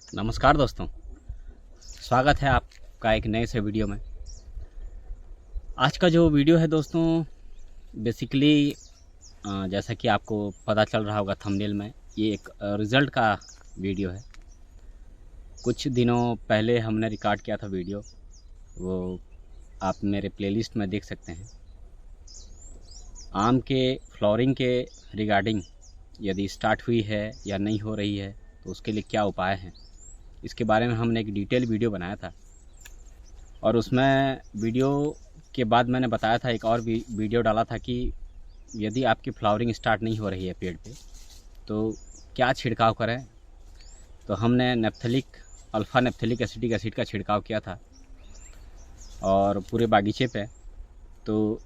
नमस्कार दोस्तों, स्वागत है आपका एक नए से वीडियो में। आज का जो वीडियो है दोस्तों, बेसिकली जैसा कि आपको पता चल रहा होगा थंबनेल में, ये एक रिज़ल्ट का वीडियो है। कुछ दिनों पहले हमने रिकॉर्ड किया था वीडियो, वो आप मेरे प्लेलिस्ट में देख सकते हैं। आम के फ्लावरिंग के रिगार्डिंग यदि स्टार्ट हुई है या नहीं हो रही है तो उसके लिए क्या उपाय हैं, इसके बारे में हमने एक डिटेल वीडियो बनाया था। और उसमें वीडियो के बाद मैंने बताया था, एक और भी वीडियो डाला था कि यदि आपकी फ्लावरिंग स्टार्ट नहीं हो रही है पेड़ पे तो क्या छिड़काव करें। तो हमने अल्फ़ा नेप्थेलिक एसिटिक एसिड का छिड़काव किया था और पूरे बागीचे पे। तो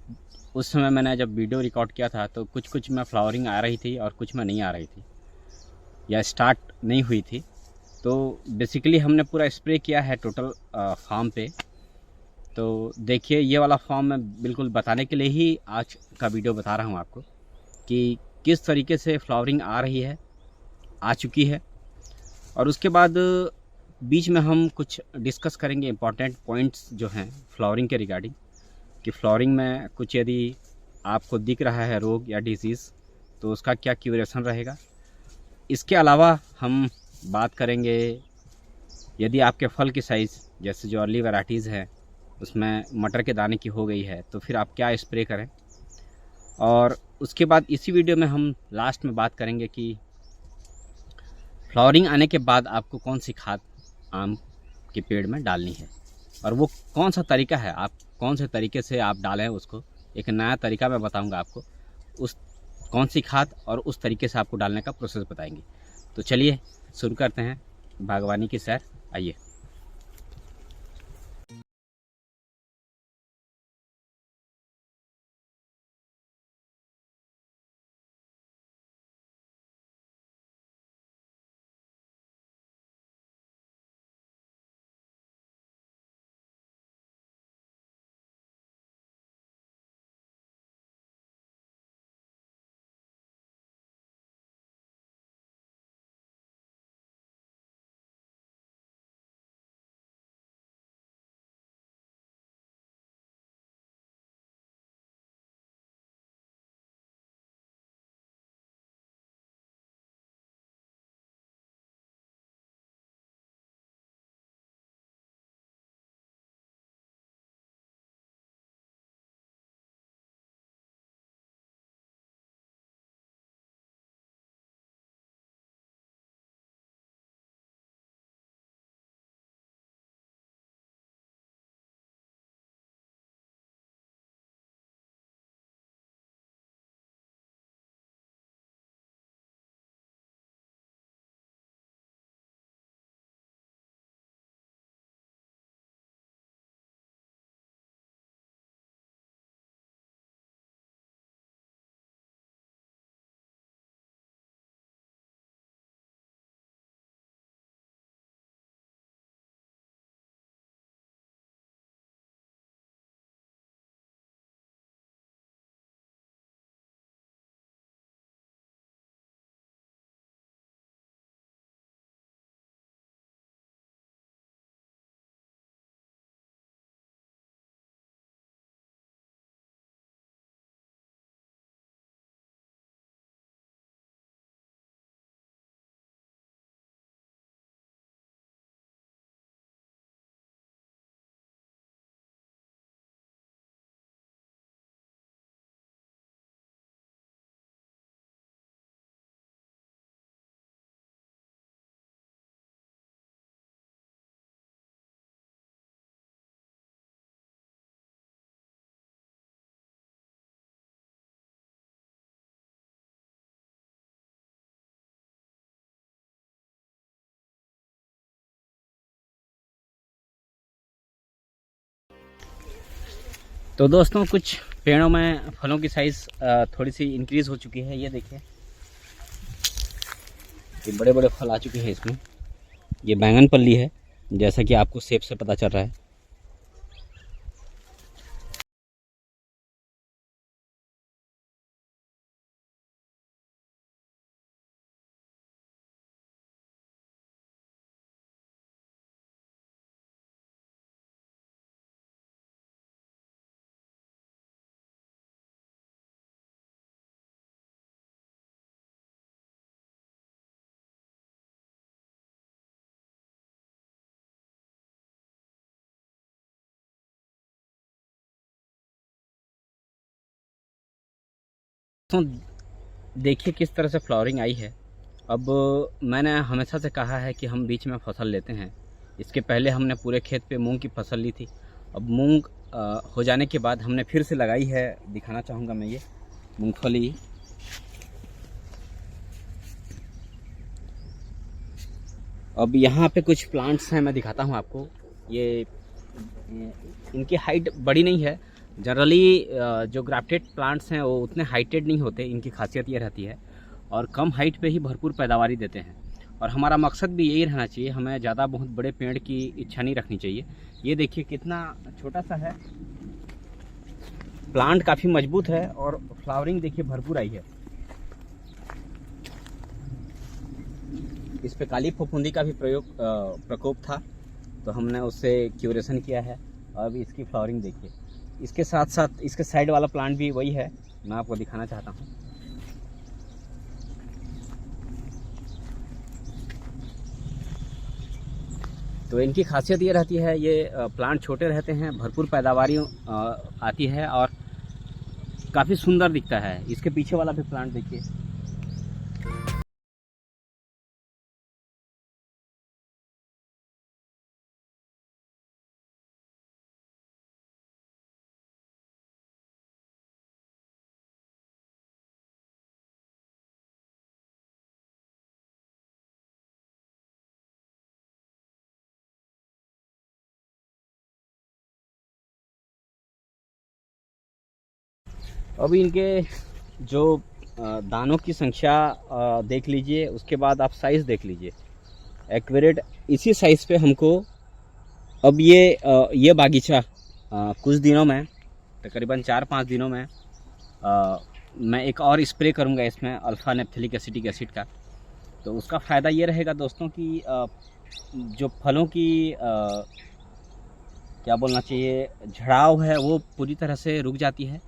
उस समय मैंने जब वीडियो रिकॉर्ड किया था तो कुछ कुछ में फ्लावरिंग आ रही थी और कुछ में नहीं आ रही थी या स्टार्ट नहीं हुई थी। तो बेसिकली हमने पूरा स्प्रे किया है टोटल फार्म पे। तो देखिए, ये वाला फॉर्म मैं बिल्कुल बताने के लिए ही आज का वीडियो बता रहा हूँ आपको कि किस तरीके से फ्लावरिंग आ रही है, आ चुकी है। और उसके बाद बीच में हम कुछ डिस्कस करेंगे इंपॉर्टेंट पॉइंट्स जो हैं फ्लावरिंग के रिगार्डिंग, कि फ्लावरिंग में कुछ यदि आपको दिख रहा है रोग या डिजीज़ तो उसका क्या क्यूरेशन रहेगा। इसके अलावा हम बात करेंगे, यदि आपके फल की साइज़ जैसे जो अर्ली वैराइटीज़ हैं उसमें मटर के दाने की हो गई है तो फिर आप क्या स्प्रे करें। और उसके बाद इसी वीडियो में हम लास्ट में बात करेंगे कि फ्लावरिंग आने के बाद आपको कौन सी खाद आम के पेड़ में डालनी है और वो कौन सा तरीका है, आप कौन से तरीके से आप डालें उसको। एक नया तरीका मैं बताऊंगा आपको, उस कौन सी खाद और उस तरीके से आपको डालने का प्रोसेस बताएंगे। तो चलिए शुरू करते हैं बागवानी की सैर, आइए। तो दोस्तों, कुछ पेड़ों में फलों की साइज़ थोड़ी सी इंक्रीज़ हो चुकी है। ये देखिए, ये बड़े बड़े फल आ चुके हैं इसमें। ये बैंगन पल्ली है, जैसा कि आपको शेप से पता चल रहा है। तो देखिए किस तरह से फ्लावरिंग आई है। अब मैंने हमेशा से कहा है कि हम बीच में फसल लेते हैं। इसके पहले हमने पूरे खेत पे मूंग की फसल ली थी। अब मूंग हो जाने के बाद हमने फिर से लगाई है। दिखाना चाहूँगा मैं ये मूंगफली। अब यहाँ पे कुछ प्लांट्स हैं, मैं दिखाता हूँ आपको। ये इनकी हाइट बड़ी नहीं है। जनरली जो ग्राफ्टेड प्लांट्स हैं वो उतने हाइटेड नहीं होते। इनकी खासियत ये रहती है और कम हाइट पे ही भरपूर पैदावारी देते हैं। और हमारा मकसद भी यही रहना चाहिए, हमें ज़्यादा बहुत बड़े पेड़ की इच्छा नहीं रखनी चाहिए। ये देखिए कितना छोटा सा है, प्लांट काफ़ी मजबूत है और फ्लावरिंग देखिए भरपूर आई है। इस पे काली फफूंदी का भी प्रकोप था, तो हमने उससे क्यूरेशन किया है। अब इसकी फ्लावरिंग देखिए। इसके साथ साथ इसके साइड वाला प्लांट भी वही है, मैं आपको दिखाना चाहता हूँ। तो इनकी खासियत ये रहती है, ये प्लांट छोटे रहते हैं, भरपूर पैदावारी आती है और काफ़ी सुंदर दिखता है। इसके पीछे वाला भी प्लांट देखिए। अभी इनके जो दानों की संख्या देख लीजिए, उसके बाद आप साइज़ देख लीजिए। एक्यूरेट इसी साइज़ पे हमको अब ये बागीचा कुछ दिनों में, तकरीबन 4-5 दिनों में मैं एक और स्प्रे करूंगा इसमें अल्फ़ा नैप्थेलिक एसिटिक एसिड का। तो उसका फ़ायदा ये रहेगा दोस्तों कि जो फलों की क्या बोलना चाहिए, झड़ाव है वो पूरी तरह से रुक जाती है।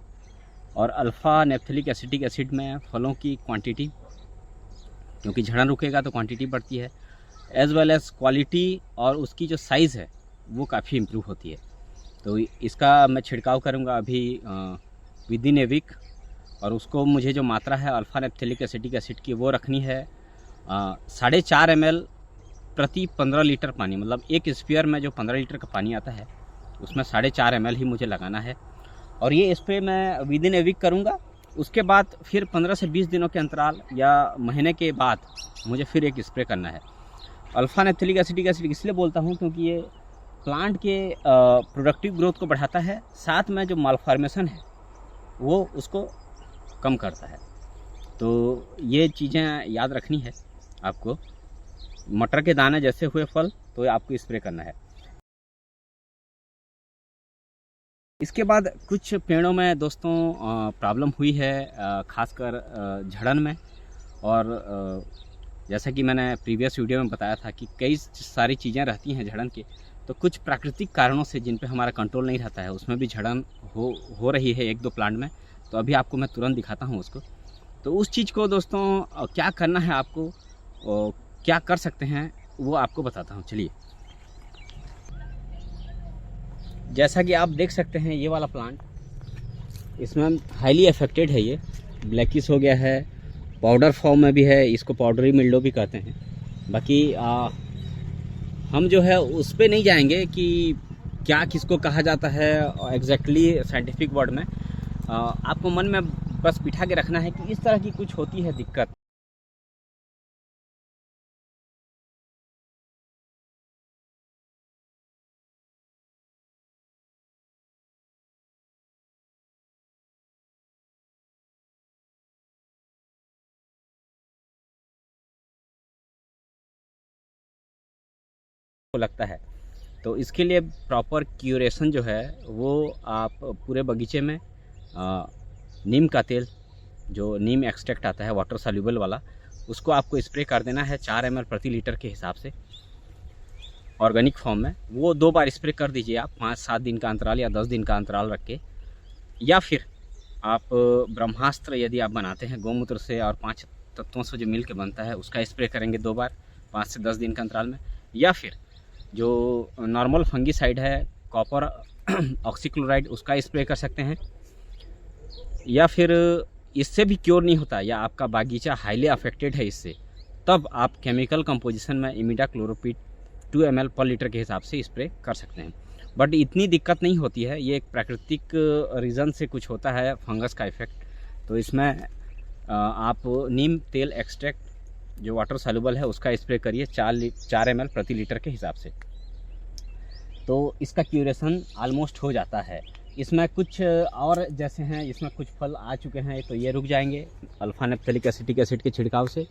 और अल्फ़ा नैप्थेलिक एसिटिक एसिड में फलों की क्वांटिटी, क्योंकि झड़न रुकेगा तो क्वांटिटी बढ़ती है, एज़ वेल एज़ क्वालिटी, और उसकी जो साइज़ है वो काफ़ी इम्प्रूव होती है। तो इसका मैं छिड़काव करूँगा अभी विद इन ए वीक। और उसको मुझे जो मात्रा है अल्फ़ा नैप्थेलिक एसिटिक एसिड की वो रखनी है 4.5 ml प्रति 15 लीटर पानी। मतलब एक स्पेयर में जो 15 लीटर का पानी आता है उसमें 4.5 ml ही मुझे लगाना है। और ये स्प्रे मैं विद इन ए वीक करूँगा। उसके बाद फिर 15 से 20 दिनों के अंतराल या महीने के बाद मुझे फिर एक स्प्रे करना है। अल्फ़ा नैप्थेलिक एसिटिक एसिड इसलिए बोलता हूँ क्योंकि ये प्लांट के प्रोडक्टिव ग्रोथ को बढ़ाता है, साथ में जो मालफॉर्मेशन है वो उसको कम करता है। तो ये चीज़ें याद रखनी है आपको। मटर के दाने जैसे हुए फल तो आपको स्प्रे करना है। इसके बाद कुछ पेड़ों में दोस्तों प्रॉब्लम हुई है, खासकर झड़न में। और जैसा कि मैंने प्रीवियस वीडियो में बताया था कि कई सारी चीज़ें रहती हैं झड़न के, तो कुछ प्राकृतिक कारणों से जिन पे हमारा कंट्रोल नहीं रहता है उसमें भी झड़न हो रही है 1-2 प्लांट में। तो अभी आपको मैं तुरंत दिखाता हूँ उसको। तो उस चीज़ को दोस्तों क्या करना है आपको, क्या कर सकते हैं वो आपको बताता हूँ। चलिए, जैसा कि आप देख सकते हैं ये वाला प्लांट, इसमें हाईली अफेक्टेड है। ये ब्लैकिश हो गया है, पाउडर फॉर्म में भी है, इसको पाउडरी मिल्डो भी कहते हैं। बाकी हम जो है उस पर नहीं जाएंगे कि क्या किसको कहा जाता है एग्जैक्टली साइंटिफिक वर्ड में। आपको मन में बस बिठा के रखना है कि इस तरह की कुछ होती है दिक्कत। लगता है तो इसके लिए प्रॉपर क्यूरेशन जो है वो आप पूरे बगीचे में नीम का तेल, जो नीम एक्सट्रैक्ट आता है वाटर सॉल्युबल वाला, उसको आपको स्प्रे कर देना है 4 ml प्रति लीटर के हिसाब से ऑर्गेनिक फॉर्म में। वो 2 बार स्प्रे कर दीजिए आप, 5-7 दिन का अंतराल या 10 दिन का अंतराल रख के। या फिर आप ब्रह्मास्त्र यदि आप बनाते हैं गोमूत्र से और 5 तत्वों से जो मिल के बनता है उसका स्प्रे करेंगे 2 बार 5 से 10 दिन के अंतराल में। या फिर जो नॉर्मल फंगीसाइड है कॉपर ऑक्सीक्लोराइड, उसका स्प्रे कर सकते हैं। या फिर इससे भी क्योर नहीं होता या आपका बागीचा हाईली अफेक्टेड है इससे, तब आप केमिकल कंपोजिशन में इमिडाक्लोरोपिड 2 ml पर लीटर के हिसाब से स्प्रे कर सकते हैं। बट इतनी दिक्कत नहीं होती है, ये एक प्राकृतिक रीज़न से कुछ होता है, फंगस का इफेक्ट। तो इसमें आप नीम तेल एक्सट्रैक्ट जो वाटर सॉल्युबल है उसका स्प्रे करिए 4 ml प्रति लीटर के हिसाब से, तो इसका क्यूरेशन ऑलमोस्ट हो जाता है। इसमें कुछ और जैसे हैं, इसमें कुछ फल आ चुके हैं तो ये रुक जाएंगे अल्फा नैप्थेलिक एसिटिक एसिड के छिड़काव से।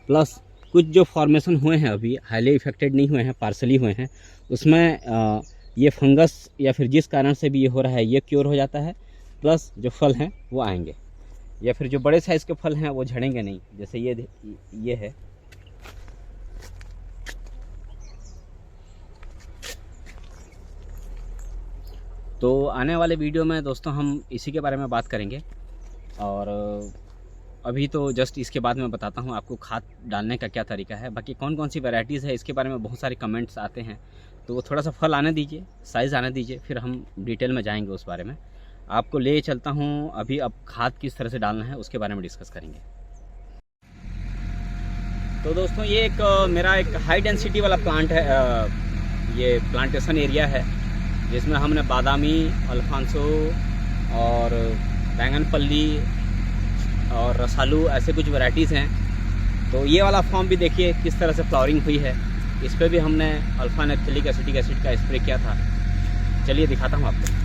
प्लस कुछ जो फॉर्मेशन हुए हैं अभी हाईली इफेक्टेड नहीं हुए हैं, पार्सली हुए हैं, उसमें ये फंगस या फिर जिस कारण से भी ये हो रहा है ये क्योर हो जाता है। प्लस जो फल हैं वो आएंगे, या फिर जो बड़े साइज़ के फल हैं वो झड़ेंगे नहीं, जैसे ये है। तो आने वाले वीडियो में दोस्तों हम इसी के बारे में बात करेंगे। और अभी तो जस्ट इसके बाद मैं बताता हूँ आपको खाद डालने का क्या तरीका है। बाकी कौन कौन सी वैरायटीज़ है इसके बारे में बहुत सारे कमेंट्स आते हैं, तो थोड़ा सा फल आने दीजिए, साइज़ आने दीजिए, फिर हम डिटेल में जाएंगे उस बारे में। आपको ले चलता हूँ अभी, अब खाद किस तरह से डालना है उसके बारे में डिस्कस करेंगे। तो दोस्तों ये एक मेरा एक हाई डेंसिटी वाला प्लांट है, ये प्लांटेशन एरिया है जिसमें हमने बादामी, अल्फांसो और बैंगनपल्ली और रसालू ऐसे कुछ वैराइटीज़ हैं। तो ये वाला फॉर्म भी देखिए किस तरह से फ्लावरिंग हुई है, इस पर भी हमने अल्फा नैप्थेलिक एसिटिक एसिड का स्प्रे किया था। चलिए दिखाता हूँ आपको।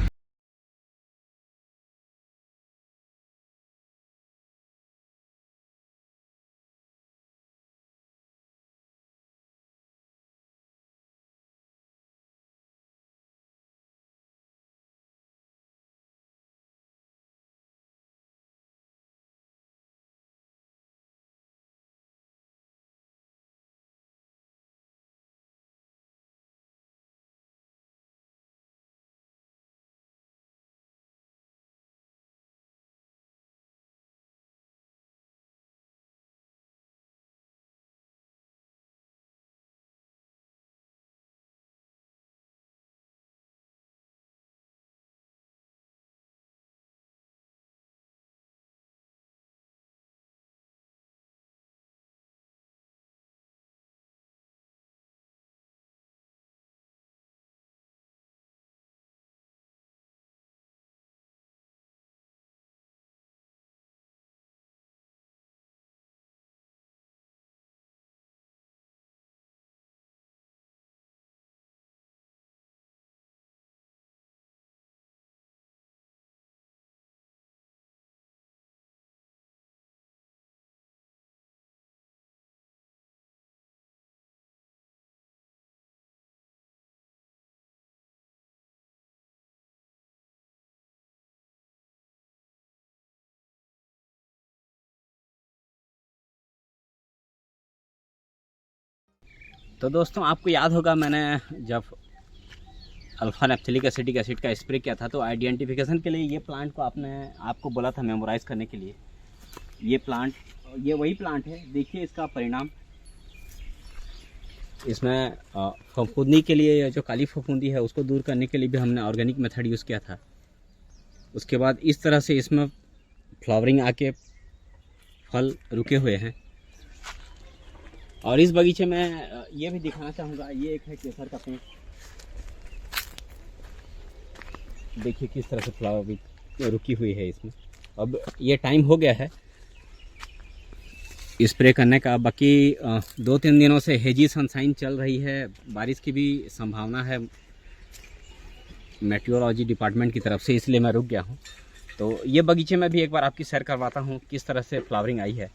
तो दोस्तों आपको याद होगा मैंने जब अल्फा नैप्थेलिक एसिटिक एसिड का स्प्रे किया था तो आइडेंटिफिकेशन के लिए ये प्लांट को आपको बोला था मेमोराइज़ करने के लिए। ये वही प्लांट है, देखिए इसका परिणाम। इसमें फफूंदी के लिए, जो काली फफूंदी है उसको दूर करने के लिए भी हमने ऑर्गेनिक मेथड यूज़ किया था। उसके बाद इस तरह से इसमें फ्लावरिंग आके फल रुके हुए हैं। और इस बगीचे में ये भी दिखाना चाहूँगा, ये एक है केसर का पेड़, देखिए किस तरह से फ्लावर रुकी हुई है इसमें। अब ये टाइम हो गया है स्प्रे करने का। बाकी 2-3 दिनों से हेजी सनशाइन चल रही है, बारिश की भी संभावना है मेट्रोलॉजी डिपार्टमेंट की तरफ से, इसलिए मैं रुक गया हूँ। तो ये बगीचे में भी एक बार आपकी सैर करवाता हूँ किस तरह से फ्लावरिंग आई है।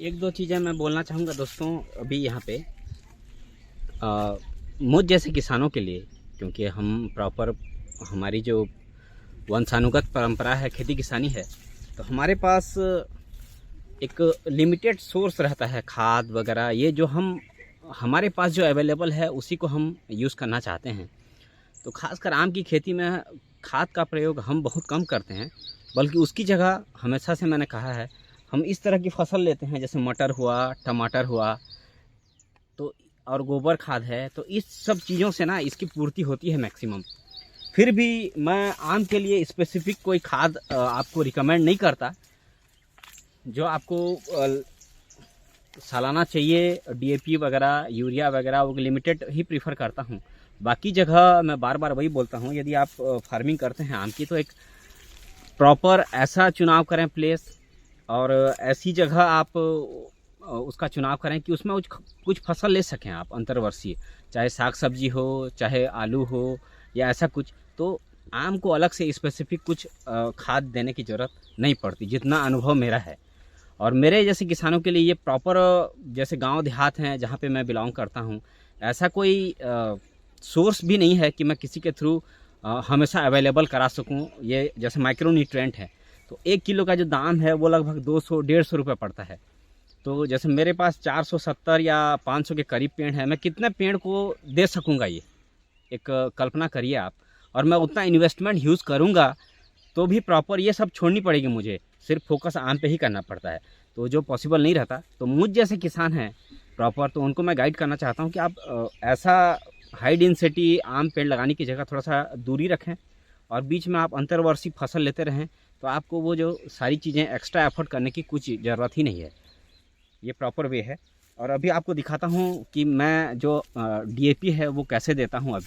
एक दो चीज़ें मैं बोलना चाहूँगा दोस्तों अभी यहाँ पे मुझ जैसे किसानों के लिए, क्योंकि हम प्रॉपर हमारी जो वंशानुगत परंपरा है खेती किसानी है, तो हमारे पास एक लिमिटेड सोर्स रहता है खाद वगैरह, ये जो हमारे पास जो अवेलेबल है उसी को हम यूज़ करना चाहते हैं। तो खासकर आम की खेती में खाद का प्रयोग हम बहुत कम करते हैं, बल्कि उसकी जगह हमेशा से मैंने कहा है हम इस तरह की फसल लेते हैं, जैसे मटर हुआ, टमाटर हुआ, तो और गोबर खाद है, तो इस सब चीज़ों से ना इसकी पूर्ति होती है मैक्सिमम। फिर भी मैं आम के लिए स्पेसिफिक कोई खाद आपको रिकमेंड नहीं करता। जो आपको सालाना चाहिए डीएपी वगैरह, यूरिया वगैरह, वो लिमिटेड ही प्रीफर करता हूँ। बाकी जगह मैं बार बार वही बोलता हूँ, यदि आप फार्मिंग करते हैं आम की, तो एक प्रॉपर ऐसा चुनाव करें प्लेस, और ऐसी जगह आप उसका चुनाव करें कि उसमें कुछ फसल ले सकें आप अंतर्वर्षीय, चाहे साग सब्जी हो, चाहे आलू हो, या ऐसा कुछ। तो आम को अलग से स्पेसिफिक कुछ खाद देने की ज़रूरत नहीं पड़ती, जितना अनुभव मेरा है। और मेरे जैसे किसानों के लिए ये प्रॉपर, जैसे गांव देहात हैं जहाँ पे मैं बिलोंग करता हूँ, ऐसा कोई सोर्स भी नहीं है कि मैं किसी के थ्रू हमेशा अवेलेबल करा सकूँ। ये जैसे माइक्रो न्यूट्रिएंट है, तो 1 किलो का जो दाम है वो लगभग 200-150 रुपये पड़ता है। तो जैसे मेरे पास 470 या 500 के करीब पेड़ हैं, मैं कितने पेड़ को दे सकूँगा, ये एक कल्पना करिए आप। और मैं उतना इन्वेस्टमेंट यूज़ करूँगा तो भी प्रॉपर ये सब छोड़नी पड़ेगी मुझे, सिर्फ फोकस आम पे ही करना पड़ता है, तो जो पॉसिबल नहीं रहता। तो मुझ जैसे किसान हैं प्रॉपर, तो उनको मैं गाइड करना चाहता हूँ कि आप ऐसा हाई डेंसिटी आम पेड़ लगाने की जगह थोड़ा सा दूरी रखें, और बीच में आप अंतर्वर्षीय फसल लेते रहें, तो आपको वो जो सारी चीज़ें एक्स्ट्रा एफर्ट करने की कुछ ज़रूरत ही नहीं है। ये प्रॉपर वे है। और अभी आपको दिखाता हूँ कि मैं जो डीएपी है वो कैसे देता हूँ।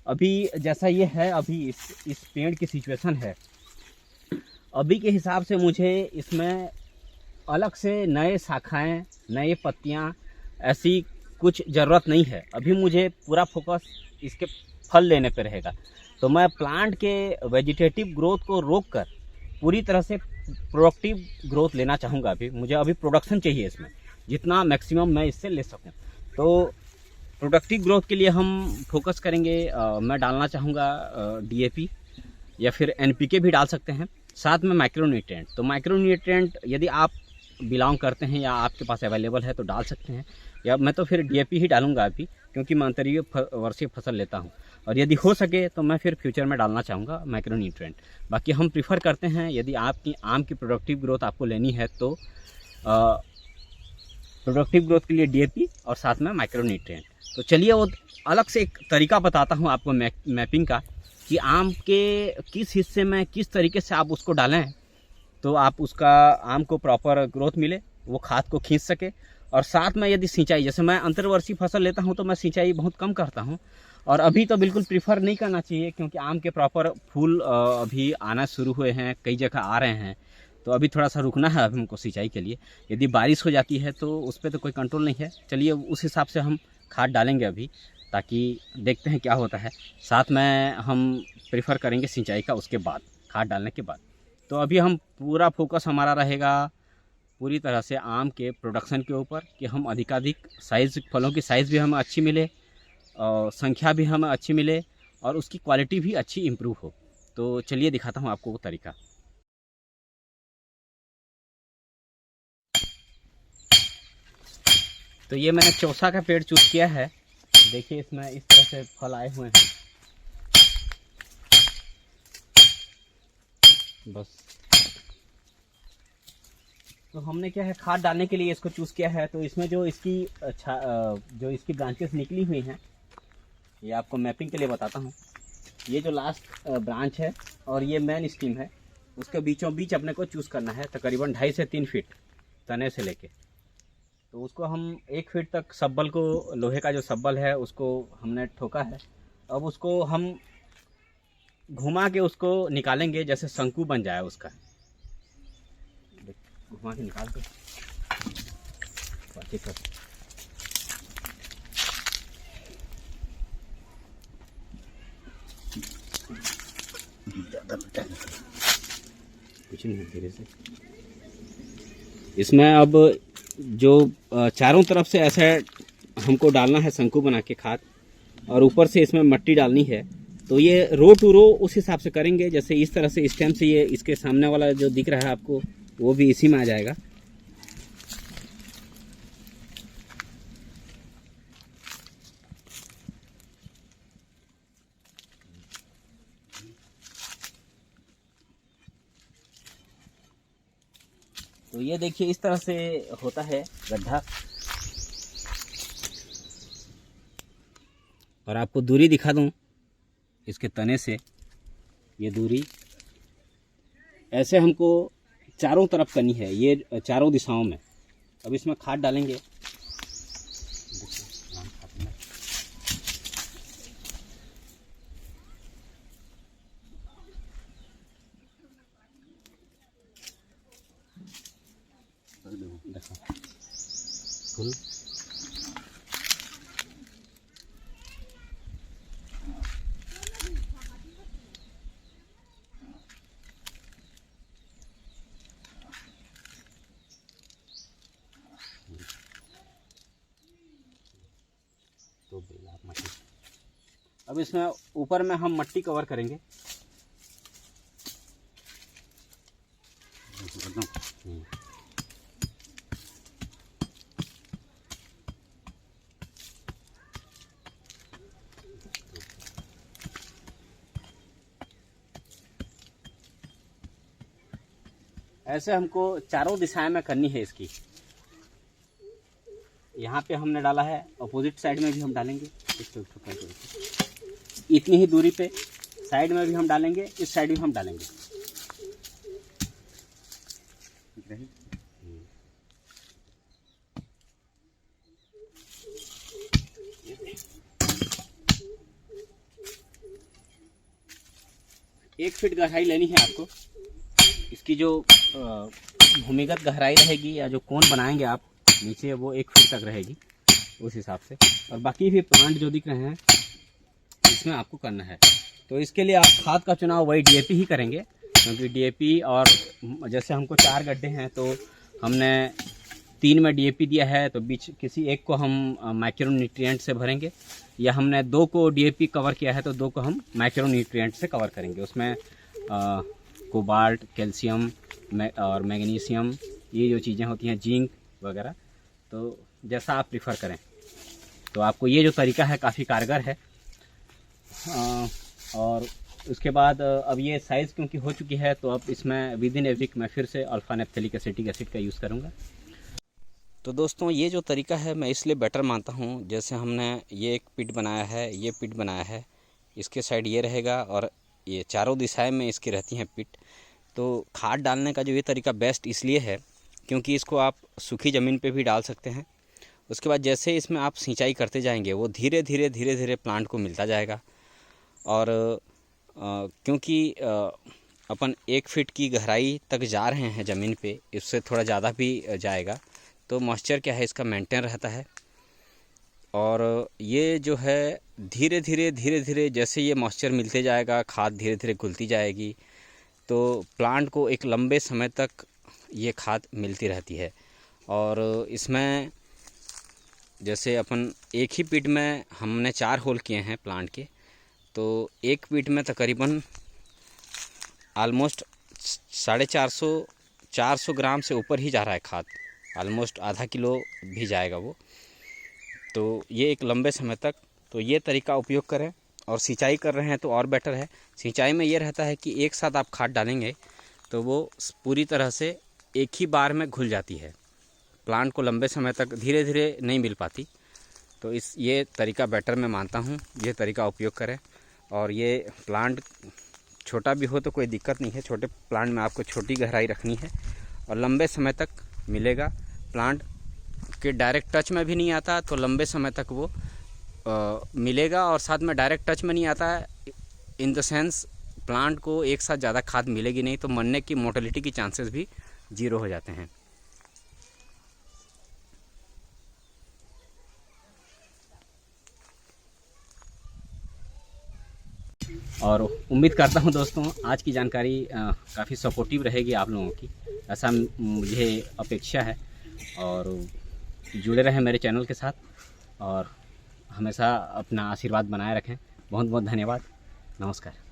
अभी जैसा ये है, अभी इस पेड़ की सिचुएशन है, अभी के हिसाब से मुझे इसमें अलग से नए शाखाएं, नए पत्तियां, ऐसी कुछ ज़रूरत नहीं है। अभी मुझे पूरा फोकस इसके फल लेने पे रहेगा। तो मैं प्लांट के वेजिटेटिव ग्रोथ को रोककर पूरी तरह से प्रोडक्टिव ग्रोथ लेना चाहूँगा। मुझे अभी प्रोडक्शन चाहिए इसमें, जितना मैक्सिमम मैं इससे ले सकूँ। तो प्रोडक्टिव ग्रोथ के लिए हम फोकस करेंगे। मैं डालना चाहूँगा डीएपी या फिर एनपीके भी डाल सकते हैं, साथ में माइक्रोन्यूट्रिएंट। तो माइक्रोन्यूट्रिएंट यदि आप बिलोंग करते हैं या आपके पास अवेलेबल है तो डाल सकते हैं, या मैं तो फिर डीएपी ही डालूंगा अभी, क्योंकि मैं अंतरीय वर्षीय फसल लेता हूं। और यदि हो सके तो मैं फिर फ्यूचर में डालना चाहूँगा माइक्रोन्यूट्रिएंट। बाकी हम प्रीफर करते हैं, यदि आपकी आम की प्रोडक्टिव ग्रोथ आपको लेनी है तो प्रोडक्टिव ग्रोथ के लिए डीएपी और साथ में माइक्रोन्यूट्रिएंट। तो चलिए वो अलग से एक तरीका बताता हूँ आपको मैपिंग का, कि आम के किस हिस्से में किस तरीके से आप उसको डालें तो आप उसका आम को प्रॉपर ग्रोथ मिले, वो खाद को खींच सके। और साथ में यदि सिंचाई, जैसे मैं अंतर्वर्षीय फसल लेता हूं तो मैं सिंचाई बहुत कम करता हूं, और अभी तो बिल्कुल प्रीफर नहीं करना चाहिए, क्योंकि आम के प्रॉपर फूल अभी आना शुरू हुए हैं, कई जगह आ रहे हैं। तो अभी थोड़ा सा रुकना है अभी हमको सिंचाई के लिए। यदि बारिश हो जाती है तो उस पर तो कोई कंट्रोल नहीं है। चलिए उस हिसाब से हम खाद डालेंगे अभी, ताकि देखते हैं क्या होता है। साथ में हम प्रेफर करेंगे सिंचाई का उसके बाद, खाद डालने के बाद। तो अभी हम पूरा फोकस हमारा रहेगा पूरी तरह से आम के प्रोडक्शन के ऊपर, कि हम अधिकाधिक साइज़, फलों की साइज़ भी हमें अच्छी मिले, और संख्या भी हमें अच्छी मिले, और उसकी क्वालिटी भी अच्छी इम्प्रूव हो। तो चलिए दिखाता हूँ आपको वो तरीका। तो ये मैंने चौसा का पेड़ चूज़ किया है। देखिए इसमें इस तरह से फल आए हुए हैं। बस तो हमने क्या है, खाद डालने के लिए इसको चूज़ किया है। तो इसमें जो इसकी ब्रांचेस निकली हुई हैं, ये आपको मैपिंग के लिए बताता हूँ। ये जो लास्ट ब्रांच है और ये मेन स्टीम है, उसके बीचों बीच अपने को चूज़ करना है, तकरीबन 2.5 से 3 फीट तने से लेके। तो उसको हम 1 फीट तक सब्बल को, लोहे का जो सब्बल है उसको हमने ठोका है। अब उसको हम घुमा के उसको निकालेंगे, जैसे शंकु बन जाए उसका। घुमा के निकाल दो। कुछ नहीं, धीरे से। इसमें अब जो चारों तरफ से ऐसा हमको डालना है शंकु बना के खाद, और ऊपर से इसमें मिट्टी डालनी है। तो ये रो टू रो उस हिसाब से करेंगे, जैसे इस तरह से स्टेम से ये इसके सामने वाला जो दिख रहा है आपको वो भी इसी में आ जाएगा। तो ये देखिए इस तरह से होता है गड्ढा। और आपको दूरी दिखा दूं इसके तने से, ये दूरी ऐसे हमको चारों तरफ करनी है, ये चारों दिशाओं में। अब इसमें खाद डालेंगे। देखो फुल तो मट्टी। अब इसमें ऊपर में हम मट्टी कवर करेंगे। ऐसे हमको चारों दिशाएं में करनी है इसकी। यहाँ पे हमने डाला है, अपोजिट साइड में भी हम डालेंगे इतनी ही दूरी पे, साइड में भी हम डालेंगे, इस साइड भी हम डालेंगे। एक फीट गहराई लेनी है आपको। इसकी जो भूमिगत गहराई रहेगी या जो कोन बनाएंगे आप नीचे, वो 1 फीट तक रहेगी उस हिसाब से। और बाकी भी प्लांट जो दिख रहे हैं इसमें आपको करना है। तो इसके लिए आप खाद का चुनाव वही डीएपी ही करेंगे, क्योंकि डीएपी, और जैसे हमको 4 गड्ढे हैं तो हमने 3 में डीएपी दिया है, तो बीच किसी एक को हम माइक्रो न्यूट्रिएंट से भरेंगे, या हमने 2 को डीएपी कवर किया है तो 2 को हम माइक्रो न्यूट्रिएंट से कवर करेंगे। उसमें कोबाल्ट, कैल्शियम और मैग्नीशियम, ये जो चीज़ें होती हैं, जिंक वगैरह, तो जैसा आप प्रीफर करें। तो आपको ये जो तरीका है काफ़ी कारगर है। और उसके बाद अब ये साइज़ क्योंकि हो चुकी है, तो अब इसमें विद इन ए वीक मैं फिर से अल्फा नेप्थेलिक एसिटिक एसिड का यूज़ करूँगा। तो दोस्तों ये जो तरीका है मैं इसलिए बेटर मानता हूँ, जैसे हमने ये एक पिट बनाया है, ये पिट बनाया है, इसके साइड ये रहेगा और ये चारों दिशाएं में इसकी रहती हैं पिट। तो खाद डालने का जो ये तरीका बेस्ट इसलिए है क्योंकि इसको आप सूखी ज़मीन पे भी डाल सकते हैं। उसके बाद जैसे इसमें आप सिंचाई करते जाएंगे वो धीरे धीरे प्लांट को मिलता जाएगा। और क्योंकि अपन 1 फीट की गहराई तक जा रहे हैं ज़मीन पे, इससे थोड़ा ज़्यादा भी जाएगा, तो मॉइस्चर क्या है इसका मेंटेन रहता है। और ये जो है धीरे धीरे जैसे ये मॉइस्चर मिलते जाएगा, खाद धीरे धीरे घुलती जाएगी, तो प्लांट को एक लंबे समय तक ये खाद मिलती रहती है। और इसमें जैसे अपन एक ही पिट में हमने 4 होल किए हैं प्लांट के, तो एक पिट में तकरीबन ऑलमोस्ट 450 ग्राम से ऊपर ही जा रहा है खाद, ऑलमोस्ट आधा किलो भी जाएगा वो। तो ये एक लंबे समय तक, तो ये तरीका उपयोग करें। और सिंचाई कर रहे हैं तो और बेटर है। सिंचाई में ये रहता है कि एक साथ आप खाद डालेंगे तो वो पूरी तरह से एक ही बार में घुल जाती है, प्लांट को लंबे समय तक धीरे धीरे नहीं मिल पाती। तो ये तरीका बेटर मैं मानता हूँ, ये तरीका उपयोग करें। और ये प्लांट छोटा भी हो तो कोई दिक्कत नहीं है, छोटे प्लांट में आपको छोटी गहराई रखनी है और लंबे समय तक मिलेगा। प्लांट के डायरेक्ट टच में भी नहीं आता तो लंबे समय तक वो मिलेगा। और साथ में डायरेक्ट टच में नहीं आता है इन द सेंस प्लांट को एक साथ ज़्यादा खाद मिलेगी नहीं, तो मरने की मोर्टेलिटी की चांसेस भी 0 हो जाते हैं। और उम्मीद करता हूं दोस्तों आज की जानकारी काफ़ी सपोर्टिव रहेगी आप लोगों की, ऐसा मुझे अपेक्षा है। और जुड़े रहें मेरे चैनल के साथ और हमेशा अपना आशीर्वाद बनाए रखें। बहुत बहुत धन्यवाद। नमस्कार।